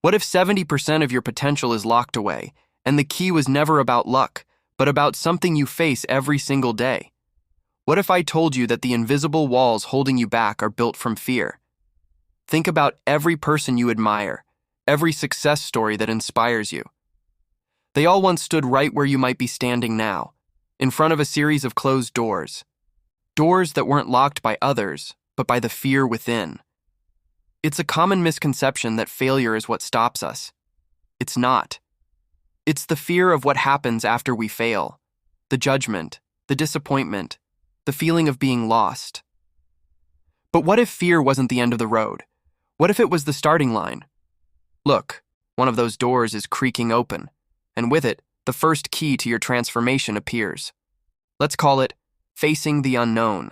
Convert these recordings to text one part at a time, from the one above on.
What if 70% of your potential is locked away, and the key was never about luck, but about something you face every single day? What if I told you that the invisible walls holding you back are built from fear? Think about every person you admire, every success story that inspires you. They all once stood right where you might be standing now, in front of a series of closed doors. Doors that weren't locked by others, but by the fear within. It's a common misconception that failure is what stops us. It's not. It's the fear of what happens after we fail, the judgment, the disappointment, the feeling of being lost. But what if fear wasn't the end of the road? What if it was the starting line? Look, one of those doors is creaking open, and with it, the first key to your transformation appears. Let's call it facing the unknown.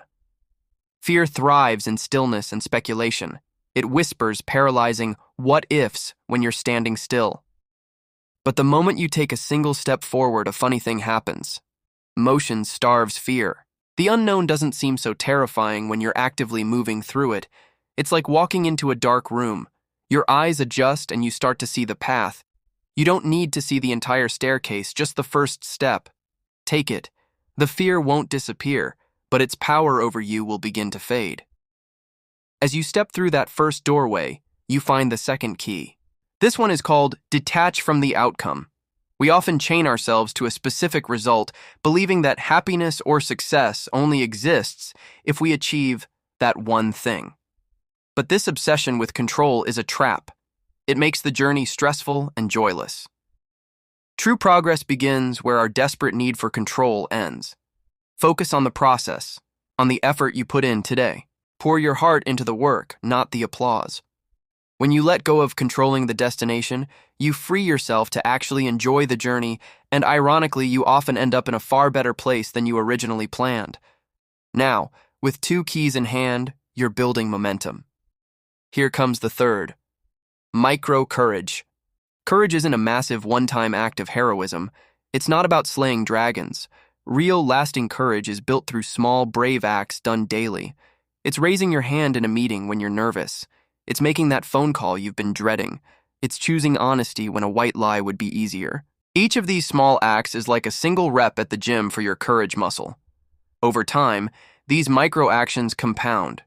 Fear thrives in stillness and speculation. It whispers paralyzing what-ifs when you're standing still. But the moment you take a single step forward, a funny thing happens. Motion starves fear. The unknown doesn't seem so terrifying when you're actively moving through it. It's like walking into a dark room. Your eyes adjust and you start to see the path. You don't need to see the entire staircase, just the first step. Take it. The fear won't disappear, but its power over you will begin to fade. As you step through that first doorway, you find the second key. This one is called detach from the outcome. We often chain ourselves to a specific result, believing that happiness or success only exists if we achieve that one thing. But this obsession with control is a trap. It makes the journey stressful and joyless. True progress begins where our desperate need for control ends. Focus on the process, on the effort you put in today. Pour your heart into the work, not the applause. When you let go of controlling the destination, you free yourself to actually enjoy the journey, and ironically, you often end up in a far better place than you originally planned. Now, with 2 keys in hand, you're building momentum. Here comes the third. Micro-courage. Courage isn't a massive one-time act of heroism. It's not about slaying dragons. Real, lasting courage is built through small, brave acts done daily. It's raising your hand in a meeting when you're nervous. It's making that phone call you've been dreading. It's choosing honesty when a white lie would be easier. Each of these small acts is like a single rep at the gym for your courage muscle. Over time, these micro-actions compound,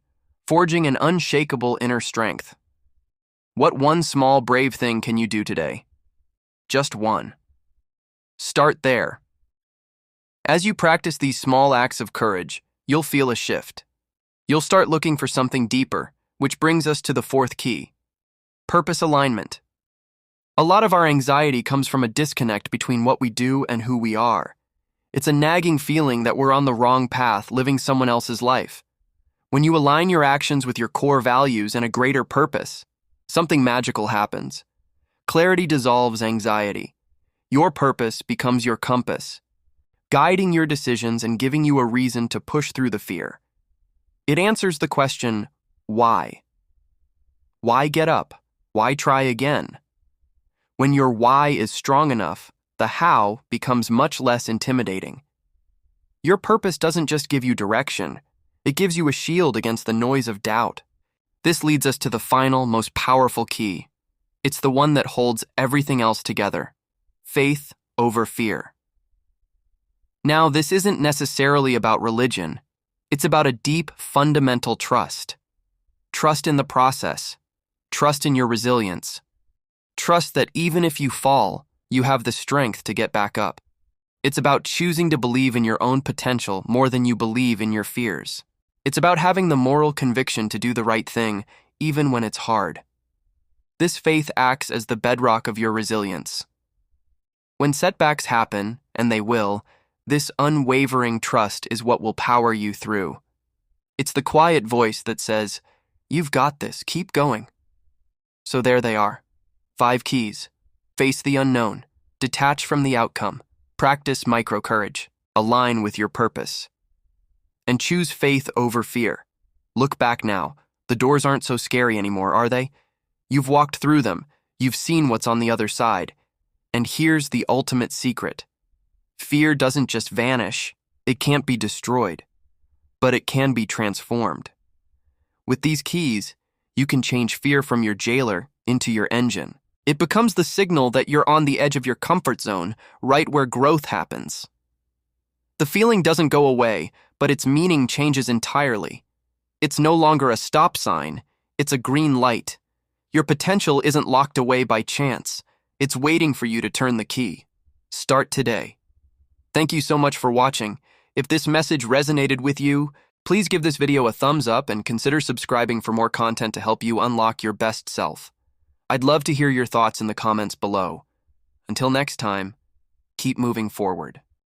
forging an unshakable inner strength. What one small, brave thing can you do today? Just one. Start there. As you practice these small acts of courage, you'll feel a shift. You'll start looking for something deeper, which brings us to the fourth key. Purpose alignment. A lot of our anxiety comes from a disconnect between what we do and who we are. It's a nagging feeling that we're on the wrong path, living someone else's life. When you align your actions with your core values and a greater purpose, something magical happens. Clarity dissolves anxiety. Your purpose becomes your compass, guiding your decisions and giving you a reason to push through the fear. It answers the question, why? Why get up? Why try again? When your why is strong enough, the how becomes much less intimidating. Your purpose doesn't just give you direction, it gives you a shield against the noise of doubt. This leads us to the final, most powerful key. It's the one that holds everything else together. Faith over fear. Now, this isn't necessarily about religion. It's about a deep, fundamental trust. Trust in the process. Trust in your resilience. Trust that even if you fall, you have the strength to get back up. It's about choosing to believe in your own potential more than you believe in your fears. It's about having the moral conviction to do the right thing, even when it's hard. This faith acts as the bedrock of your resilience. When setbacks happen, and they will, this unwavering trust is what will power you through. It's the quiet voice that says, "You've got this, keep going." So there they are. 5 keys. Face the unknown. Detach from the outcome. Practice micro-courage. Align with your purpose. And choose faith over fear. Look back now. The doors aren't so scary anymore, are they? You've walked through them. You've seen what's on the other side. And here's the ultimate secret. Fear doesn't just vanish. It can't be destroyed. But it can be transformed. With these keys, you can change fear from your jailer into your engine. It becomes the signal that you're on the edge of your comfort zone, right where growth happens. The feeling doesn't go away, but its meaning changes entirely. It's no longer a stop sign, it's a green light. Your potential isn't locked away by chance. It's waiting for you to turn the key. Start today. Thank you so much for watching. If this message resonated with you, please give this video a thumbs up and consider subscribing for more content to help you unlock your best self. I'd love to hear your thoughts in the comments below. Until next time, keep moving forward.